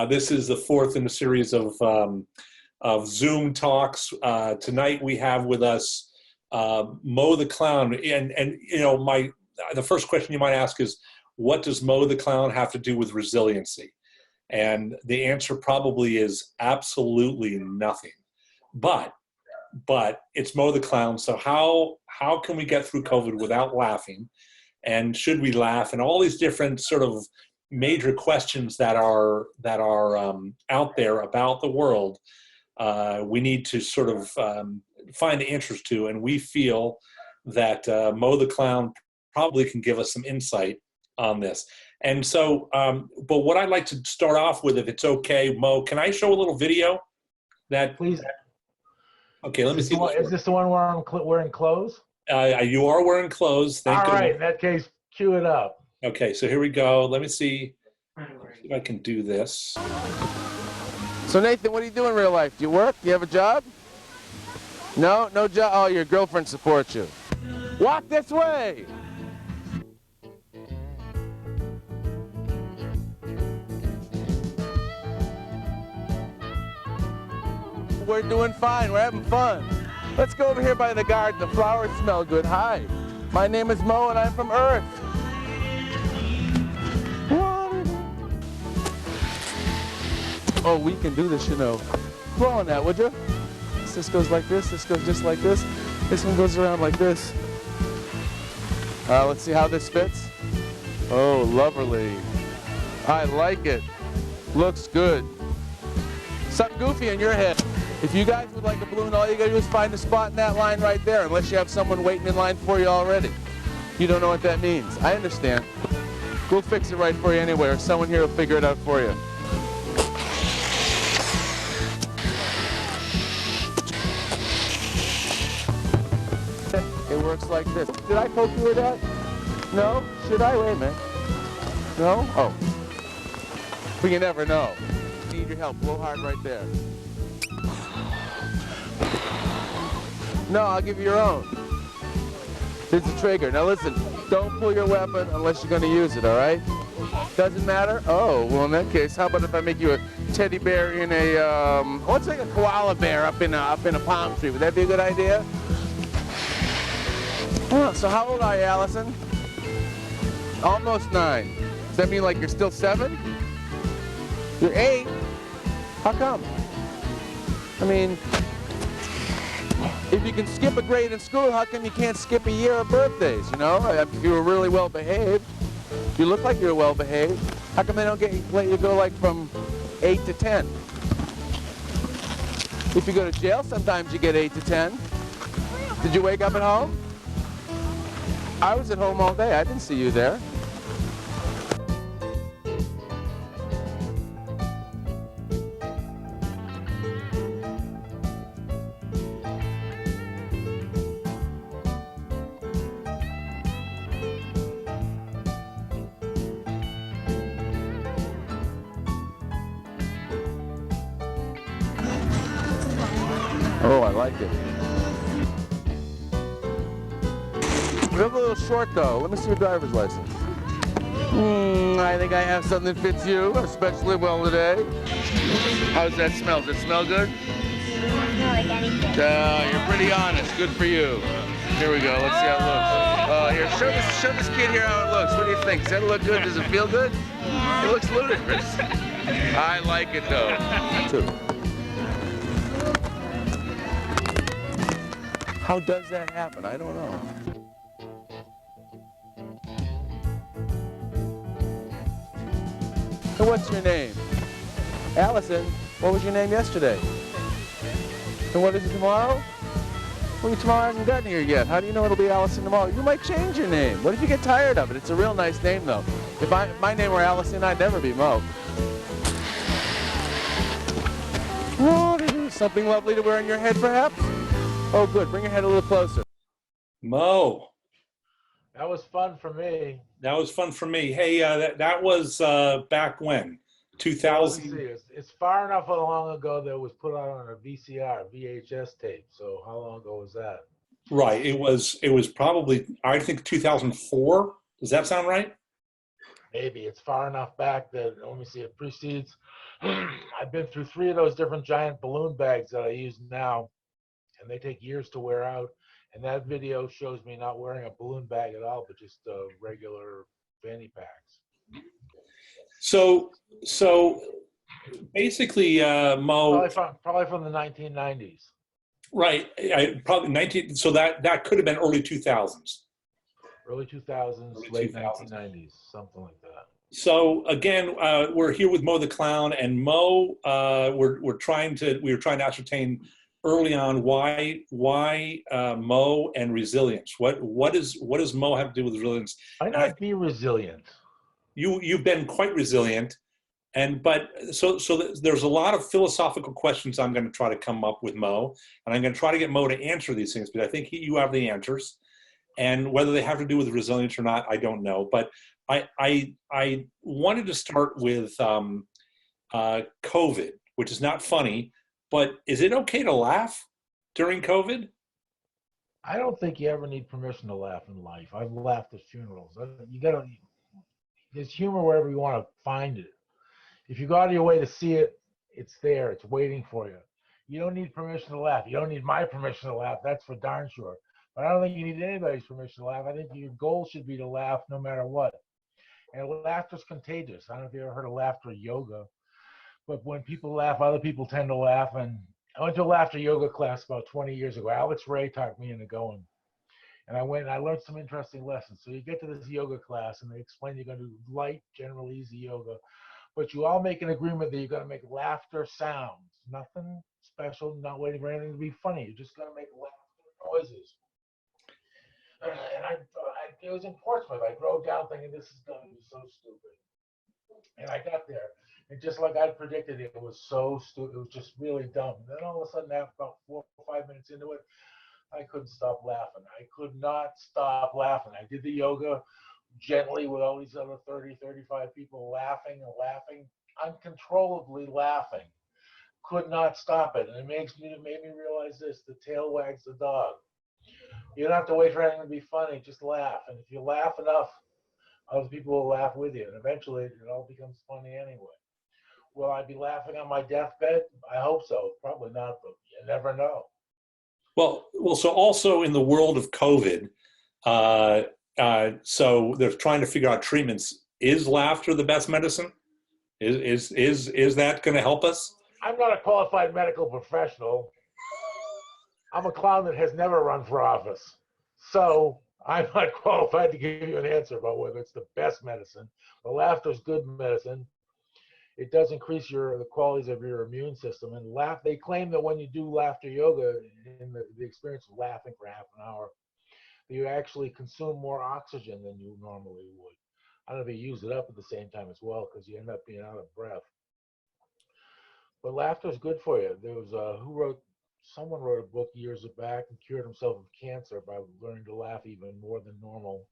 This is the fourth in a series of Zoom talks. Tonight we have with us Mo the Clown, and you know, the first question you might ask is, what does Mo the Clown have to do with resiliency? And the answer probably is absolutely nothing. But it's Mo the Clown. So how can we get through COVID without laughing? And should we laugh? And all these different sort of major questions that are out there about the world, we need to sort of find answers to, and we feel that Mo the Clown probably can give us some insight on this. And so, but what I'd like to start off with, if it's okay, Mo, can I show a little video? Please. Okay, let me see. Is this the one where I'm wearing clothes? You are wearing clothes. Thank All you. right, in that case, cue it up. Okay, so here we go. Let me see if I can do this. So Nathan, what do you do in real life? Do you work? Do you have a job? No job? Oh, your girlfriend supports you. Walk this way! We're doing fine, we're having fun. Let's go over here by the garden, the flowers smell good. Hi, my name is Mo and I'm from Earth. Oh, we can do this, you know. Blow on that, would you? This goes like this goes just like this. This one goes around like this. Let's see how this fits. Oh, lovely. I like it. Looks good. Something goofy in your head. If you guys would like a balloon, all you gotta do is find a spot in that line right there, unless you have someone waiting in line for you already. You don't know what that means. I understand. We'll fix it right for you anyway, or someone here will figure it out for you. It works like this. Did I poke you with that? No? Should I? Wait a minute. No? Oh. But you never know. Need your help. Blow hard right there. No, I'll give you your own. Here's the trigger. Now listen, don't pull your weapon unless you're going to use it, all right? Doesn't matter? Oh, well in that case, how about if I make you a teddy bear in a, what's like a koala bear up in a palm tree? Would that be a good idea? Oh, so how old are you, Allison? Almost 9. Does that mean like you're still 7? You're 8? How come? I mean, if you can skip a grade in school, how come you can't skip a year of birthdays, you know? If you were really well behaved, you look like you're well behaved, how come they don't let you go like from 8 to 10? If you go to jail, sometimes you get 8 to 10. Did you wake up at home? I was at home all day. I didn't see you there. Oh, I like it. We're a little short though. Let me see your driver's license. I think I have something that fits you especially well today. How does that smell? Does it smell good? No, like anything. You're pretty honest. Good for you. Here we go. Let's see how it looks. Here, show this kid here how it looks. What do you think? Does that look good? Does it feel good? It looks ludicrous. I like it though. How does that happen? I don't know. So what's your name? Allison. What was your name yesterday? And what is it tomorrow? Well, tomorrow hasn't gotten here yet. How do you know it'll be Allison tomorrow? You might change your name. What if you get tired of it? It's a real nice name, though. If my name were Allison, I'd never be Mo. Something lovely to wear on your head, perhaps? Oh, good. Bring your head a little closer. Mo. That was fun for me. That was fun for me. Hey, that was back when? 2000? It's far enough long ago that it was put out on a VHS tape. So how long ago was that? Right. It was probably, I think, 2004. Does that sound right? Maybe it's far enough back that, let me see, it precedes. I've been through 3 of those different giant balloon bags that I use now, and they take years to wear out. And that video shows me not wearing a balloon bag at all, but just regular fanny packs. So basically, Mo, Probably from the 1990s. right? Probably 19. So that could have been early 2000s. Early 2000s, Early late 2000s. 1990s, something like that. So again, we're here with Mo the Clown, and Mo, we were trying to ascertain early on why Mo and resilience. What does Mo have to do with resilience? Why not be resilient? You've been quite resilient, but there's a lot of philosophical questions I'm going to try to come up with Mo, and I'm going to try to get Mo to answer these things, because I think you have the answers, and whether they have to do with resilience or not, I don't know. But I wanted to start with COVID, which is not funny, but is it okay to laugh during COVID? I don't think you ever need permission to laugh in life. I've laughed at funerals. There's humor wherever you want to find it. If you go out of your way to see it, it's there. It's waiting for you. You don't need permission to laugh. You don't need my permission to laugh. That's for darn sure. But I don't think you need anybody's permission to laugh. I think your goal should be to laugh no matter what. And laughter's contagious. I don't know if you ever heard of laughter yoga, but when people laugh, other people tend to laugh. And I went to a laughter yoga class about 20 years ago. Alex Ray talked me into going. And I went and I learned some interesting lessons. So you get to this yoga class and they explain you're going to do light, general, easy yoga. But you all make an agreement that you're going to make laughter sounds. Nothing special, not waiting for anything to be funny. You're just going to make laughter noises. And it was in Portsmouth. I drove down thinking this is going to be so stupid. And I got there. And just like I predicted, it was so stupid. It was just really dumb. And then all of a sudden, after about 4 or 5 minutes into it, I couldn't stop laughing. I could not stop laughing. I did the yoga gently with all these other 30, 35 people laughing and laughing, uncontrollably laughing. Could not stop it. And it made me realize this: the tail wags the dog. You don't have to wait for anything to be funny, just laugh. And if you laugh enough, other people will laugh with you. And eventually it all becomes funny anyway. Will I be laughing on my deathbed? I hope so. Probably not, but you never know. Well. So also in the world of COVID, so they're trying to figure out treatments. Is laughter the best medicine? Is that going to help us? I'm not a qualified medical professional. I'm a clown that has never run for office. So I'm not qualified to give you an answer about whether it's the best medicine. But laughter is good medicine. It does increase the qualities of your immune system. And they claim that when you do laughter yoga, in the experience of laughing for half an hour, you actually consume more oxygen than you normally would. I don't know if you use it up at the same time as well, because you end up being out of breath. But laughter is good for you. There was someone wrote a book years back and cured himself of cancer by learning to laugh even more than normal.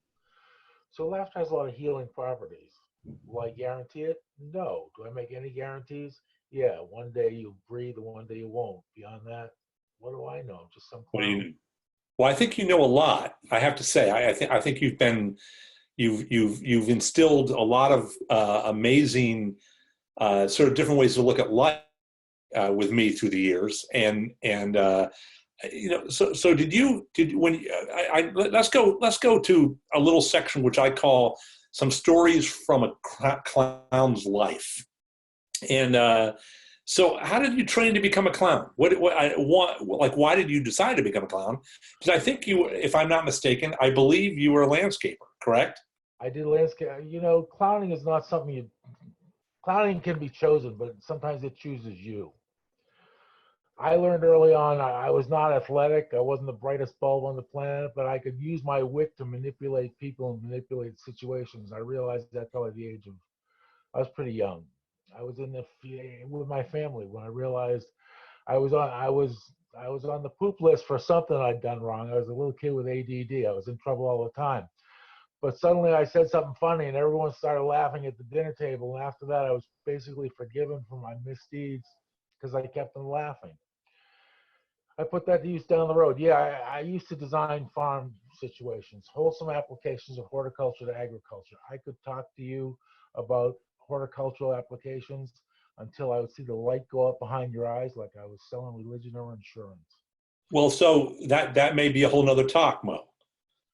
So laughter has a lot of healing properties. Will I guarantee it? No. Do I make any guarantees? Yeah. One day you'll breathe and one day you won't. Beyond that, what do I know? I'm just some clown. Well, I think you know a lot. I have to say, I think you've instilled a lot of amazing sort of different ways to look at life with me through the years, and so let's go to a little section which I call some stories from a clown's life. And so how did you train to become a clown? Why did you decide to become a clown? Because I think if I'm not mistaken, I believe you were a landscaper, correct? I did landscape. Clowning is not something clowning can be chosen, but sometimes it chooses you. I learned early on, I was not athletic. I wasn't the brightest bulb on the planet, but I could use my wit to manipulate people and manipulate situations. I realized that probably at the age of, I was pretty young. I was with my family when I realized I was on the poop list for something I'd done wrong. I was a little kid with ADD. I was in trouble all the time. But suddenly I said something funny and everyone started laughing at the dinner table. And after that, I was basically forgiven for my misdeeds because I kept them laughing. I put that to use down the road. Yeah, I used to design farm situations, wholesome applications of horticulture to agriculture. I could talk to you about horticultural applications until I would see the light go up behind your eyes like I was selling religion or insurance. Well, so that may be a whole nother talk, Mo.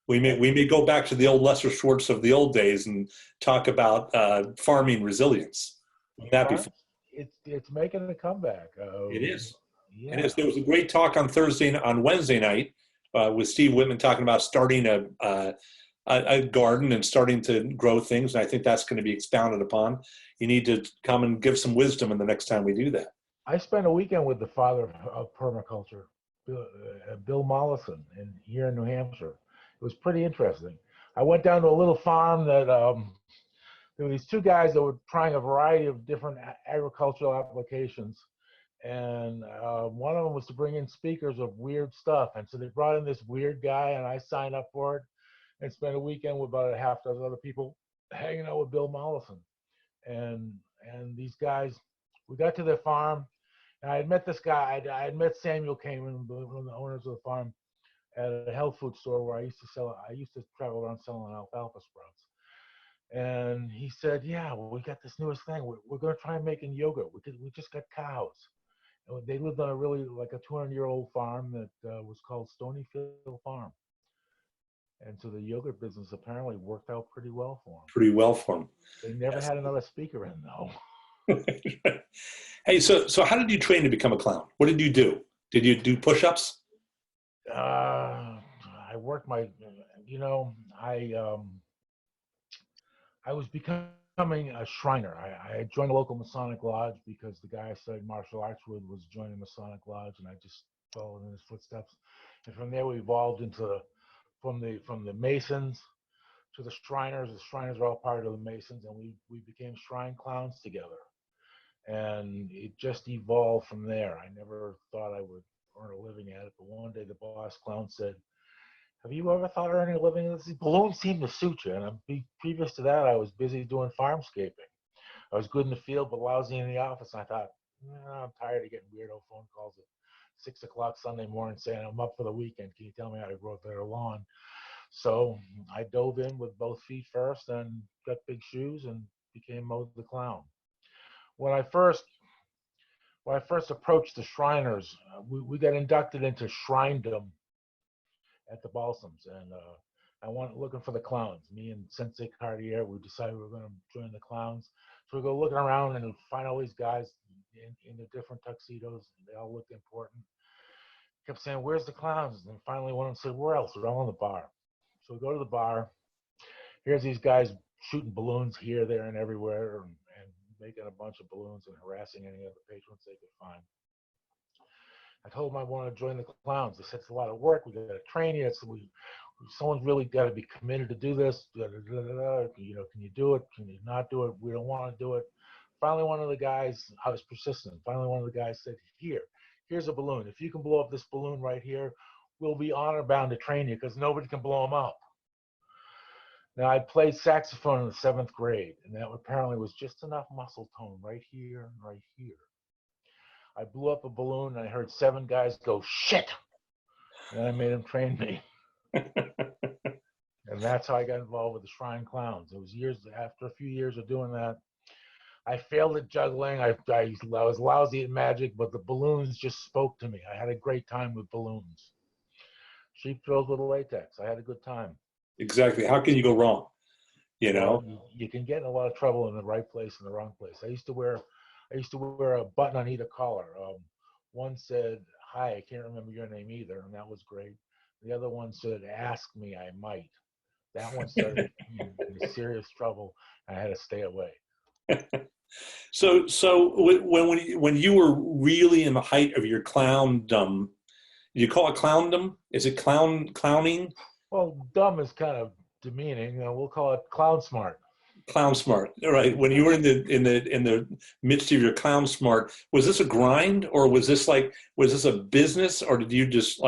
We may go back to the old Lester Schwartz of the old days and talk about farming resilience. Wouldn't that be fun? It's making a comeback. It is. Yeah. And there was a great talk on Wednesday night with Steve Whitman talking about starting a garden and starting to grow things. And I think that's going to be expounded upon. You need to come and give some wisdom in the next time we do that. I spent a weekend with the father of permaculture, Bill Mollison, here in New Hampshire. It was pretty interesting. I went down to a little farm that there were these two guys that were trying a variety of different agricultural applications. And one of them was to bring in speakers of weird stuff. And so they brought in this weird guy, and I signed up for it and spent a weekend with about a half dozen other people hanging out with Bill Mollison. And these guys, we got to their farm, and I had met this guy. I had met Samuel Kamen, one of the owners of the farm, at a health food store where I used to travel around selling alfalfa sprouts. And he said, yeah, well, we got this newest thing. We're going to try making yogurt. We just got cows. And they lived on a really, like a 200-year-old farm that was called Stonyfield Farm. And so the yogurt business apparently worked out pretty well for them. Pretty well for them. They never had another speaker in, though. Hey, so how did you train to become a clown? What did you do? Did you do push-ups? I worked my, I was becoming a Shriner. I joined a local Masonic lodge because the guy I studied martial arts with was joining Masonic lodge, and I just followed in his footsteps. And from there, we evolved into from the Masons to the Shriners. The Shriners are all part of the Masons, and we became Shrine Clowns together. And it just evolved from there. I never thought I would earn a living at it, but one day the boss clown said, have you ever thought of earning a living? These balloons seem to suit you. And previous to that, I was busy doing farmscaping. I was good in the field, but lousy in the office. And I thought, I'm tired of getting weirdo phone calls at 6 o'clock Sunday morning saying, I'm up for the weekend. Can you tell me how to grow their lawn? So I dove in with both feet first and got big shoes and became Mo the Clown. When I first approached the Shriners, we got inducted into Shrinedom at the Balsams, and I went looking for the clowns. Me and Sensei Cartier, we decided we were going to join the clowns. So we go looking around and find all these guys in the different tuxedos. They all looked important. Kept saying, where's the clowns? And then finally one of them said, where else? They're all in the bar. So we go to the bar. Here's these guys shooting balloons here, there, and everywhere, and making a bunch of balloons and harassing any of the patrons they could find. I told them I wanted to join the clowns. They said it's a lot of work. We got to train you. Someone's really got to be committed to do this. Can you do it? Can you not do it? We don't want to do it. Finally, one of the guys, I was persistent. Finally, one of the guys said, here's a balloon. If you can blow up this balloon right here, we'll be honor bound to train you because nobody can blow them up. Now, I played saxophone in the 7th grade, and that apparently was just enough muscle tone right here and right here. I blew up a balloon, and I heard 7 guys go, shit! And I made them train me. And that's how I got involved with the Shrine Clowns. It was years after a few years of doing that. I failed at juggling. I was lousy at magic, but the balloons just spoke to me. I had a great time with balloons. Sheep throws with latex. I had a good time. Exactly. How can you go wrong? Well, you can get in a lot of trouble in the right place and the wrong place. I used to wear a button on either collar. One said, hi, I can't remember your name either, and that was great. The other one said, ask me, I might. That one started in serious trouble, and I had to stay away. So when you were really in the height of your clowndom, you call it clowndom? Is it clowning? Well, dumb is kind of demeaning. We'll call it clown smart. Clown smart, all right. When you were in the midst of your clown smart, was this a grind, or was this a business, or did you just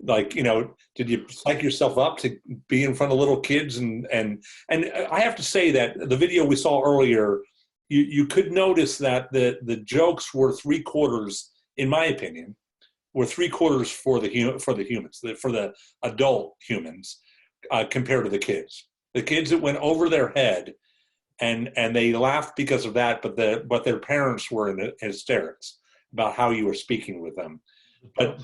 did you psych yourself up to be in front of little kids? And I have to say that the video we saw earlier, you could notice that the jokes were 3/4, in my opinion, were 3/4 for the humans, for the adult humans, compared to the kids. The kids, that went over their head, and they laughed because of that, but their parents were in hysterics about how you were speaking with them. But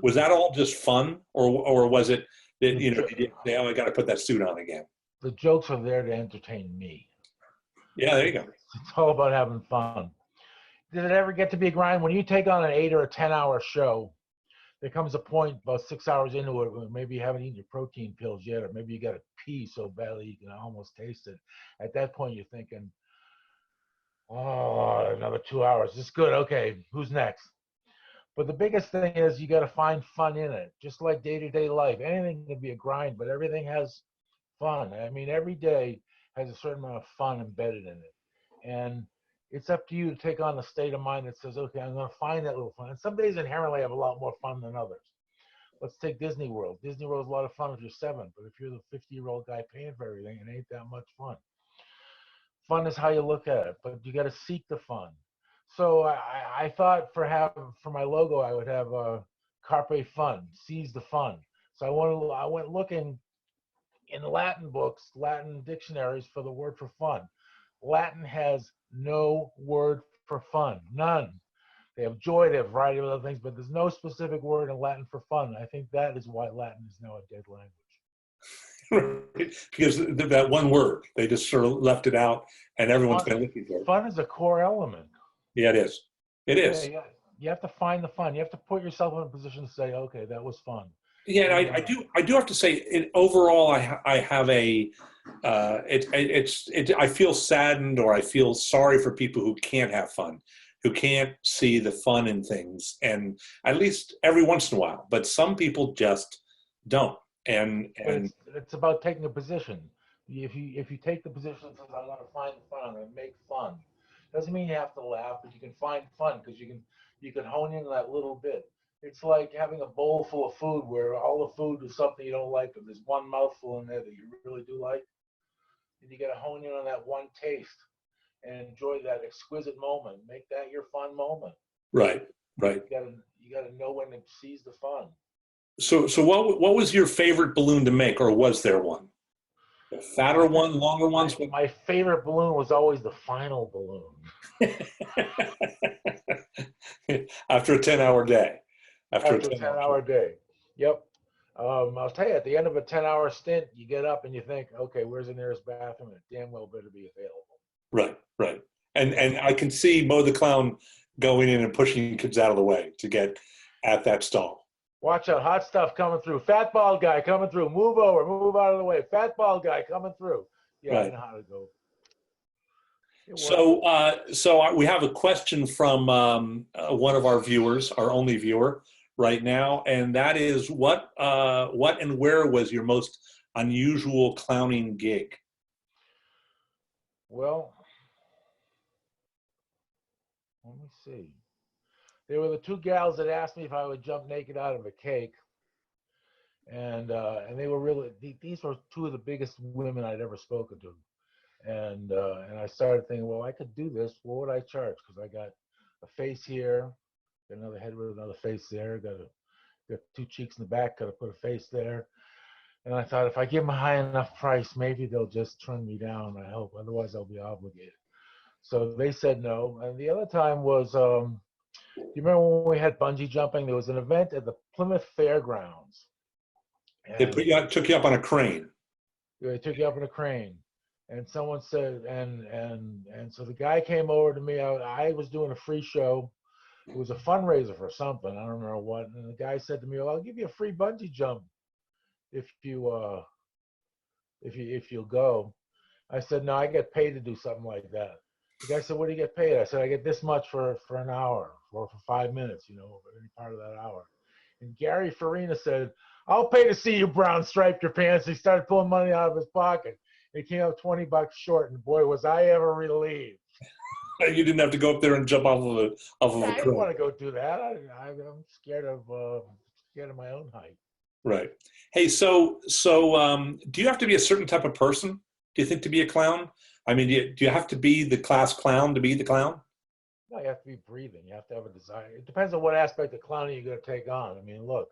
was that all just fun, or was it that, you know, did you say, oh, I got to put that suit on again? The jokes are there to entertain me. Yeah, there you go. It's all about having fun. Did it ever get to be a grind? When you take on an 8 or a 10-hour show, there comes a point about 6 hours into it where maybe you haven't eaten your protein pills yet, or maybe you got to pee so badly you can almost taste it. At that point, you're thinking, oh, another 2 hours. It's good. Okay, who's next? But the biggest thing is you got to find fun in it, just like day-to-day life. Anything can be a grind, but everything has fun. I mean, every day has a certain amount of fun embedded in it. And it's up to you to take on a state of mind that says, okay, I'm going to find that little fun. And some days inherently have a lot more fun than others. Let's take Disney World. Disney World is a lot of fun if you're 7, but if you're the 50-year-old guy paying for everything, it ain't that much fun. Fun is how you look at it, but you got to seek the fun. So I thought for my logo, I would have Carpe Fun, seize the fun. So I went looking in Latin books, Latin dictionaries for the word for fun. Latin has no word for fun, none. They have joy, they have a variety of other things, but there's no specific word in Latin for fun. I think that is why Latin is now a dead language. Because that one word, they just sort of left it out, and everyone's been looking for it. Fun is a core element. Yeah, it is. It is. Yeah, you have to find the fun. You have to put yourself in a position to say, okay, that was fun. Yeah, and I do have to say, overall, I have a I feel saddened, or I feel sorry for people who can't have fun, who can't see the fun in things, and at least every once in a while. But some people just don't. And it's about taking a position. If you take the position and say, I'm going to find fun and make fun, doesn't mean you have to laugh, but you can find fun because you can hone in that little bit. It's like having a bowl full of food where all the food is something you don't like, but there's one mouthful in there that you really do like. And you got to hone in on that one taste and enjoy that exquisite moment. Make that your fun moment. Right. You got to know when to seize the fun. So what was your favorite balloon to make, or was there one? A fatter one, longer ones? My favorite balloon was always the final balloon. After a 10-hour day. After a 10-hour day. Yep. I'll tell you, at the end of a 10-hour stint, you get up and you think, okay, where's the nearest bathroom? It damn well better be available. Right. And I can see Mo the Clown going in and pushing kids out of the way to get at that stall. Watch out, hot stuff coming through. Fat bald guy coming through. Move over, move out of the way. Fat bald guy coming through. Yeah, right. I know how to go. So we have a question from one of our viewers, our only viewer right now, and that is, what and where was your most unusual clowning gig? Well, let me see. There were the 2 gals that asked me if I would jump naked out of a cake, and they were really, these were 2 of the biggest women I'd ever spoken to, and I started thinking, well, I could do this. What would I charge? Because I got a face here, got another head with another face there, got 2 cheeks in the back, got to put a face there, and I thought, if I give them a high enough price, maybe they'll just turn me down. I hope, otherwise I'll be obligated. So they said no. And the other time was, do you remember when we had bungee jumping? There was an event at the Plymouth Fairgrounds. They took you up on a crane. They took you up on a crane. And someone said, and so the guy came over to me. I was doing a free show. It was a fundraiser for something. I don't remember what. And the guy said to me, well, I'll give you a free bungee jump if you'll go. I said, no, I get paid to do something like that. The guy said, what do you get paid? I said, I get this much for an hour or for 5 minutes, any part of that hour. And Gary Farina said, I'll pay to see you brown stripe your pants. He started pulling money out of his pocket. He came up $20 short, and boy, was I ever relieved. You didn't have to go up there and jump off of a crane. I didn't want to go do that. I'm scared of my own height. Right. Hey, so do you have to be a certain type of person, do you think, to be a clown? I mean, do you have to be the class clown to be the clown? No, you have to be breathing. You have to have a desire. It depends on what aspect of clowning you're going to take on. I mean, look,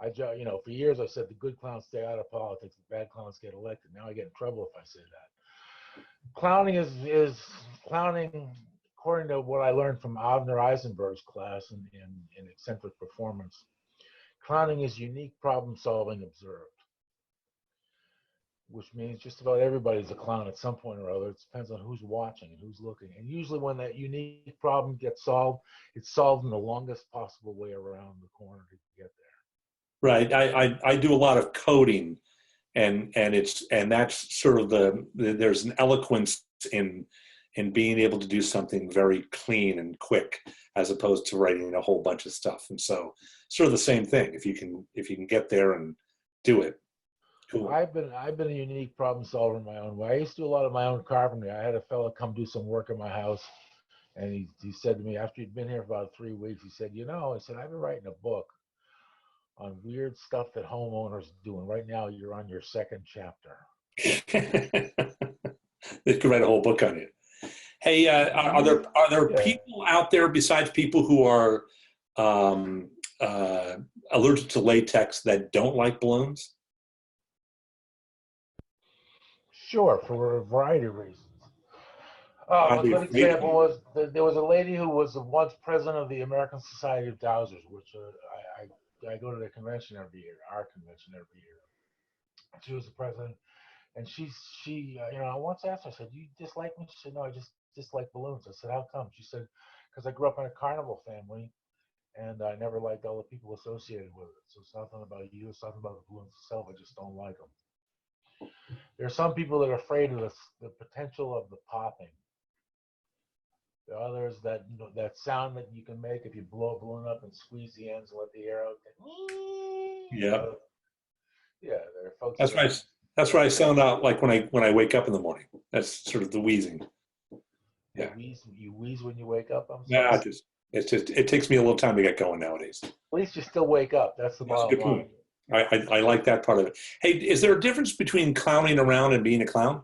for years I said the good clowns stay out of politics, the bad clowns get elected. Now I get in trouble if I say that. Clowning is clowning, according to what I learned from Avner Eisenberg's class in eccentric performance. Clowning is unique problem solving observed, which means just about everybody's a clown at some point or other. It depends on who's watching and who's looking. And usually when that unique problem gets solved, it's solved in the longest possible way around the corner to get there. Right. I do a lot of coding, and that's sort of there's an eloquence in being able to do something very clean and quick, as opposed to writing a whole bunch of stuff. And so sort of the same thing. If you can get there and do it. Cool. I've been a unique problem solver in my own way. I used to do a lot of my own carpentry. I had a fellow come do some work in my house, and he said to me after he'd been here for about 3 weeks, he said, I've been writing a book on weird stuff that homeowners do, and right now you're on your second chapter. They could write a whole book on it. Hey, are there people out there besides people who are allergic to latex that don't like balloons? Sure, for a variety of reasons. A good example was there was a lady who was once president of the American Society of Dowsers, which I go to their convention every year, our convention every year. She was the president, and she I once asked her, I said, "Do you dislike me?" She said, "No, I just dislike balloons." I said, "How come?" She said, "Because I grew up in a carnival family, and I never liked all the people associated with it. So it's nothing about you, it's nothing about the balloons itself. I just don't like them." There are some people that are afraid of the potential of the popping. There are others that that sound that you can make if you blow a balloon up and squeeze the ends and let the air out. Yeah. Yeah, there are folks. That's right. That's what I sound out like when I wake up in the morning. That's sort of the wheezing. Yeah. You wheeze when you wake up. Yeah, it takes me a little time to get going nowadays. At least you still wake up. That's the bottom line. I like that part of it. Hey, is there a difference between clowning around and being a clown?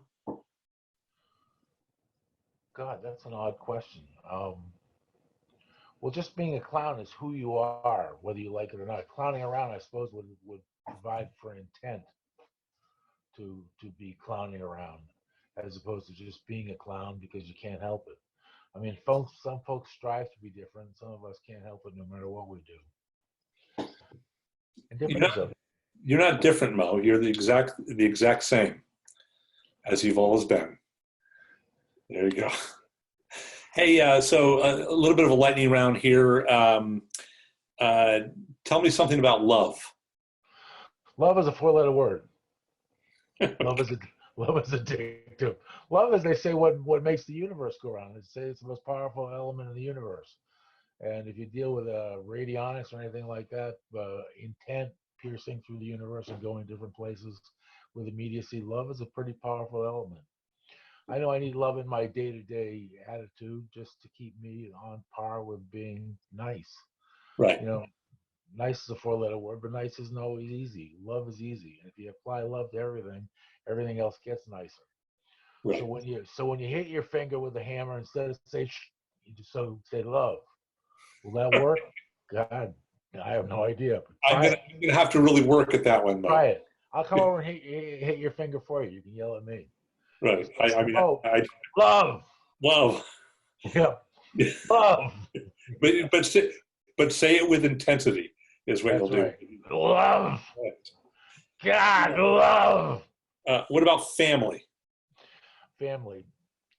God, that's an odd question. Well, just being a clown is who you are, whether you like it or not. Clowning around, I suppose, would provide for intent to be clowning around, as opposed to just being a clown because you can't help it. I mean, some folks strive to be different. Some of us can't help it no matter what we do. And you're not different, Mo. You're the exact same as you've always been. There you go. Hey, so a little bit of a lightning round here. Tell me something about love. Love is a 4-letter word. Love is addictive. Love is, they say, what makes the universe go around. They say it's the most powerful element in the universe. And if you deal with radionics or anything like that, intent piercing through the universe and going different places with immediacy, love is a pretty powerful element. I know I need love in my day-to-day attitude just to keep me on par with being nice. Right. Nice is a 4-letter word, but nice isn't always easy. Love is easy. And if you apply love to everything else gets nicer. Right. So when you hit your finger with a hammer, instead of say shh, you just say love. Will that work? God, I have no idea. I'm gonna have to really work at that one, Mo. Try it. I'll come over and hit your finger for you. You can yell at me. Right. Love. Love. Yeah. Love. But say it with intensity is what you'll do. Love. God, love. What about family? Family.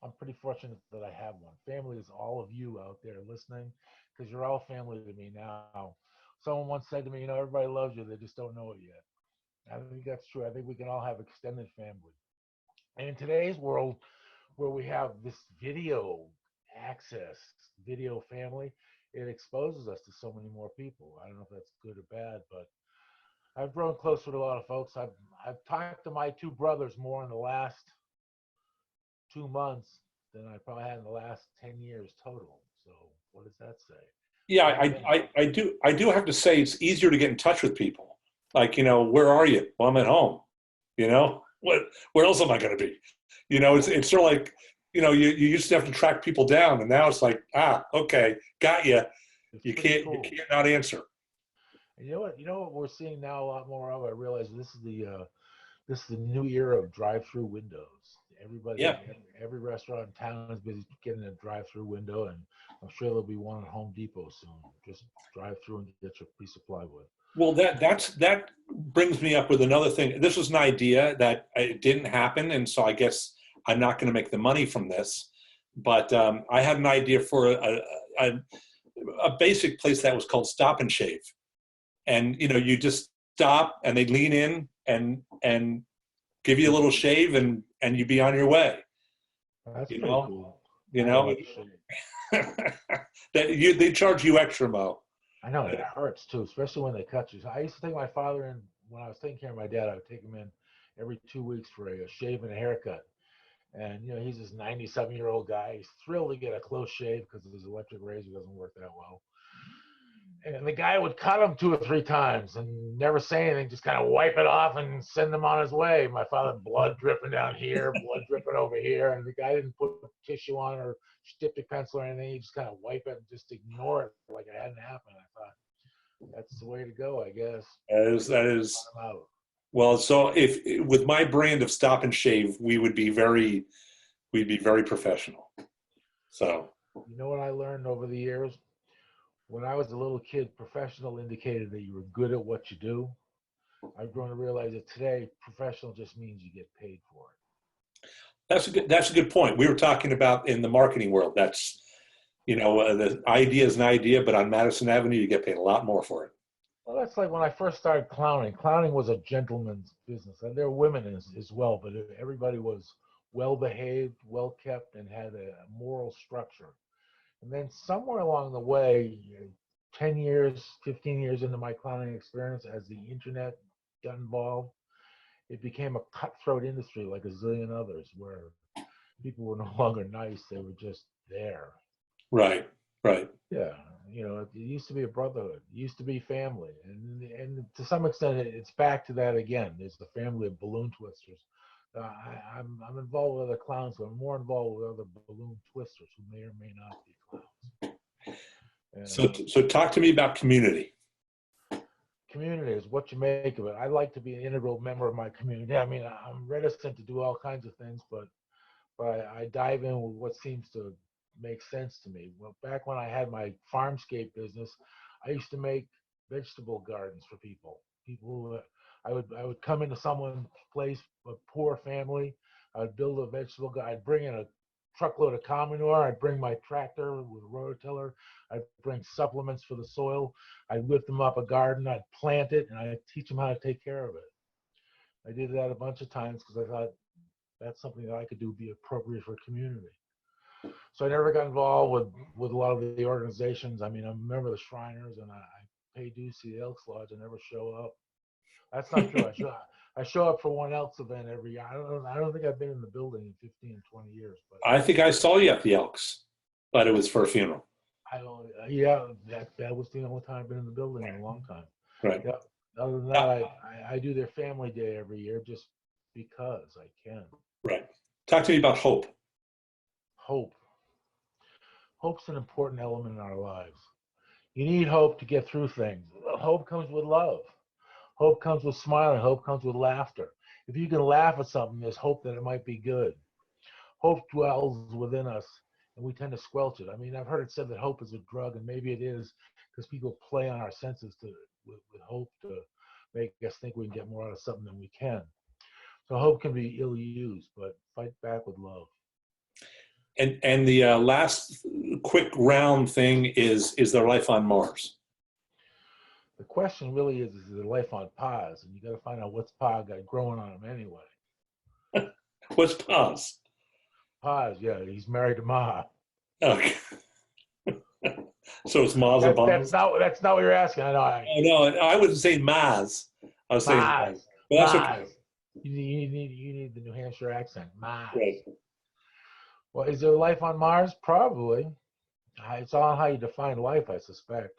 I'm pretty fortunate that I have one. Family is all of you out there listening, because you're all family to me now. Someone once said to me, everybody loves you, they just don't know it yet. I think that's true. I think we can all have extended family. And in today's world, where we have this video access, video family, it exposes us to so many more people. I don't know if that's good or bad, but I've grown close with a lot of folks. I've talked to my 2 brothers more in the last 2 months than I probably had in the last 10 years total. So what does that say? Yeah, I do have to say it's easier to get in touch with people. Like, where are you? Well, I'm at home. Where else am I going to be? It's sort of like, you used to have to track people down, and now it's like, okay, got you. It's You pretty can't cool. you can't not answer. And you know what we're seeing now a lot more of. I realize this is the new era of drive-through windows. Yeah. Every restaurant in town is busy getting a drive-through window, and I'm sure there'll be one at Home Depot soon. Just drive through and get your piece of plywood. Well, that brings me up with another thing. This was an idea that it didn't happen, and so I guess I'm not going to make the money from this. But I had an idea for a basic place that was called Stop and Shave, and you just stop and they lean in and give you a little shave, and you be on your way. That's You pretty know? cool. You know, they charge you extra, Mo. I know it hurts too, especially when they cut you. So I used to take my father in when I was taking care of my dad. I would take him in every 2 weeks for a shave and a haircut. And he's this 97-year-old guy. He's thrilled to get a close shave because his electric razor doesn't work that well. And the guy would cut him 2 or 3 times and never say anything, just kind of wipe it off and send him on his way. My father, blood dripping down here, blood dripping over here, and the guy didn't put tissue on or stick pencil or anything. He just kind of wipe it and just ignore it like it hadn't happened. I thought that's the way to go, I guess. That is. Well, so if with my brand of Stop and Shave, we'd be very professional. So. You know what I learned over the years? When I was a little kid, professional indicated that you were good at what you do. I've grown to realize that today, professional just means you get paid for it. That's a good point. We were talking about in the marketing world. That's, the idea is an idea, but on Madison Avenue, you get paid a lot more for it. Well, that's like when I first started clowning. Clowning was a gentleman's business, and there were women as well, but everybody was well-behaved, well-kept, and had a moral structure. And then somewhere along the way, 10 years, 15 years into my clowning experience, as the internet got involved, it became a cutthroat industry like a zillion others, where people were no longer nice. They were just there. Right. Yeah. It used to be a brotherhood. It used to be family. And to some extent, it's back to that again. There's the family of balloon twisters. I'm involved with other clowns, but I'm more involved with other balloon twisters who may or may not be clowns. And so talk to me about community. Community is what you make of it. I like to be an integral member of my community. I mean, I'm reticent to do all kinds of things, but I dive in with what seems to make sense to me. Well, back when I had my farmscape business, I used to make vegetable gardens for people. People I would come into someone's place, a poor family. I would build a vegetable garden. I'd bring in a truckload of cow manure. I'd bring my tractor with a rototiller. I'd bring supplements for the soil. I'd lift them up a garden. I'd plant it, and I'd teach them how to take care of it. I did that a bunch of times because I thought that's something that I could do be appropriate for a community. So I never got involved with a lot of the organizations. I mean, I'm a member of the Shriners, and I pay dues to the Elks Lodge. I never show up. That's not true. I show up for one Elks event every year. I don't think I've been in the building in 15, 20 years. But I think I saw you at the Elks, but it was for a funeral. Yeah, that was the only time I've been in the building in a long time. Right. Yeah. Other than that, I do their family day every year just because I can. Right. Talk to me about hope. Hope's an important element in our lives. You need hope to get through things. Hope comes with love. Hope comes with smiling. Hope comes with laughter. If you can laugh at something, there's hope that it might be good. Hope dwells within us, and we tend to squelch it. I mean, I've heard it said that hope is a drug, and maybe it is because people play on our senses with hope to make us think we can get more out of something than we can. So hope can be ill-used, but fight back with love. And the last quick round thing is there life on Mars? The question really is there life on Paz? And you got to find out what's Paz got growing on him anyway. What's Paz? Paz, yeah, he's married to Ma. Okay. So it's Maz and Paz? That's not what you're asking. I know. No, I wouldn't say Maz. I was saying Maz. But that's okay. You need the New Hampshire accent. Maz. Right. Well, is there life on Mars? Probably. It's all how you define life, I suspect.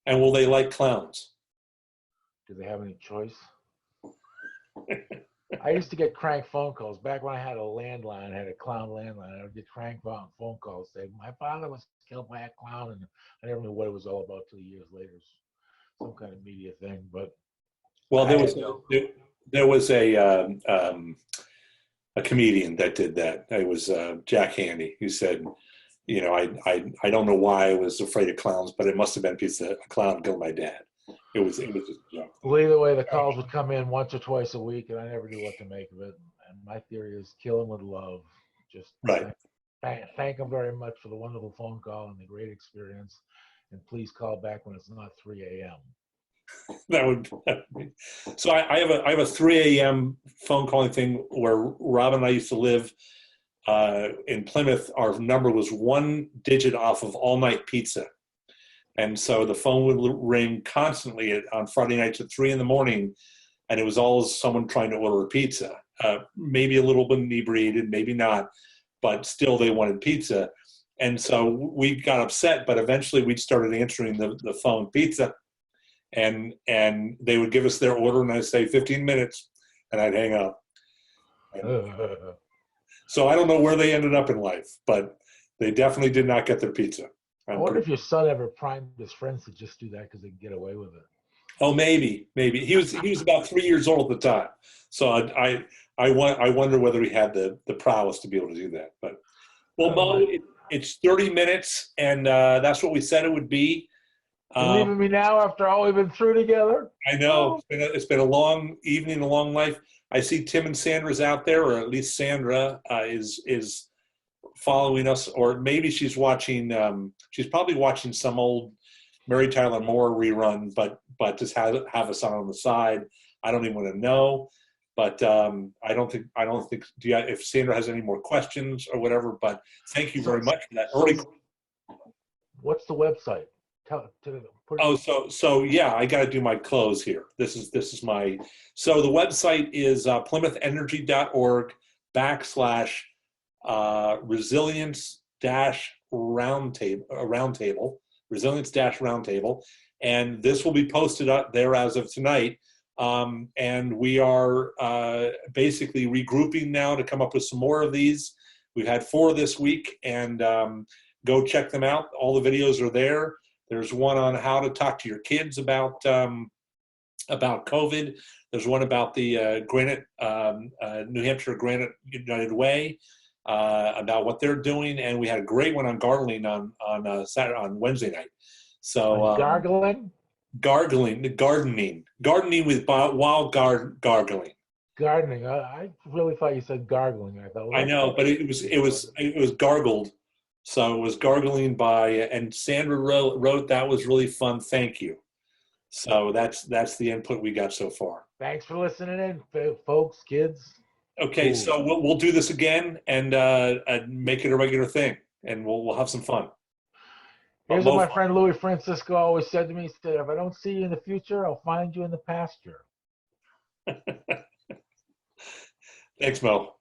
And will they like clowns? Do they have any choice? I used to get crank phone calls back when I had a landline. I had a clown landline. I would get crank phone calls saying my father was killed by a clown, and I never knew what it was all about till years later. Some kind of media thing, but Well, I had no. there was a comedian that did that. It was Jack Handy, who said, you know, I don't know why I was afraid of clowns, but it must have been because a clown killed my dad. It was just a joke. Well, either way, the calls would come in once or twice a week, and I never knew what to make of it. And my theory is kill him with love. Just Right. thank him very much for the wonderful phone call and the great experience. And please call back when it's not 3 a.m. That would be. So I have a 3 a.m. phone calling thing where Rob and I used to live in Plymouth. Our number was one digit off of all night pizza. And so the phone would ring constantly on Friday nights at 3 a.m, and it was always someone trying to order a pizza. Maybe a little bit inebriated, maybe not, but still they wanted pizza. And so we got upset, but eventually we started answering the phone, pizza, and they would give us their order, and I'd say 15 minutes, and I'd hang up. So I don't know where they ended up in life, but they definitely did not get their pizza. I wonder if your son ever primed his friends to just do that because they can get away with it. Oh, maybe. He was about 3 years old at the time, so I wonder whether he had the prowess to be able to do that. But well, Mo, it's 30 minutes, and that's what we said it would be. You're leaving me now after all we've been through together? I know. It's been a long evening, a long life. I see Tim and Sandra's out there, or at least Sandra is following us, or maybe she's watching. She's probably watching some old Mary Tyler Moore rerun, but just have us on the side. I don't even want to know, but I don't think. If Sandra has any more questions or whatever, but thank you very much for that. What's the website? So yeah, I got to do my close here. This is my. So the website is PlymouthEnergy.org / resilience roundtable, resilience roundtable, and this will be posted up there as of tonight. And we are basically regrouping now to come up with some more of these. We've had 4 this week, and go check them out. All the videos are there. There's one on how to talk to your kids about COVID. There's one about the New Hampshire Granite United Way, about what they're doing, and we had a great one on gardening on Wednesday night. So gardening with wild gargling. Gardening. I really thought you said gargling. I know, but it was gargled. So it was gargling and Sandra wrote that was really fun. Thank you. So that's the input we got so far. Thanks for listening in, folks, kids. Okay, Cool. So we'll do this again and make it a regular thing, and we'll have some fun. Here's what my friend Louis Francisco always said to me. He said, if I don't see you in the future, I'll find you in the pasture. Thanks, Mo.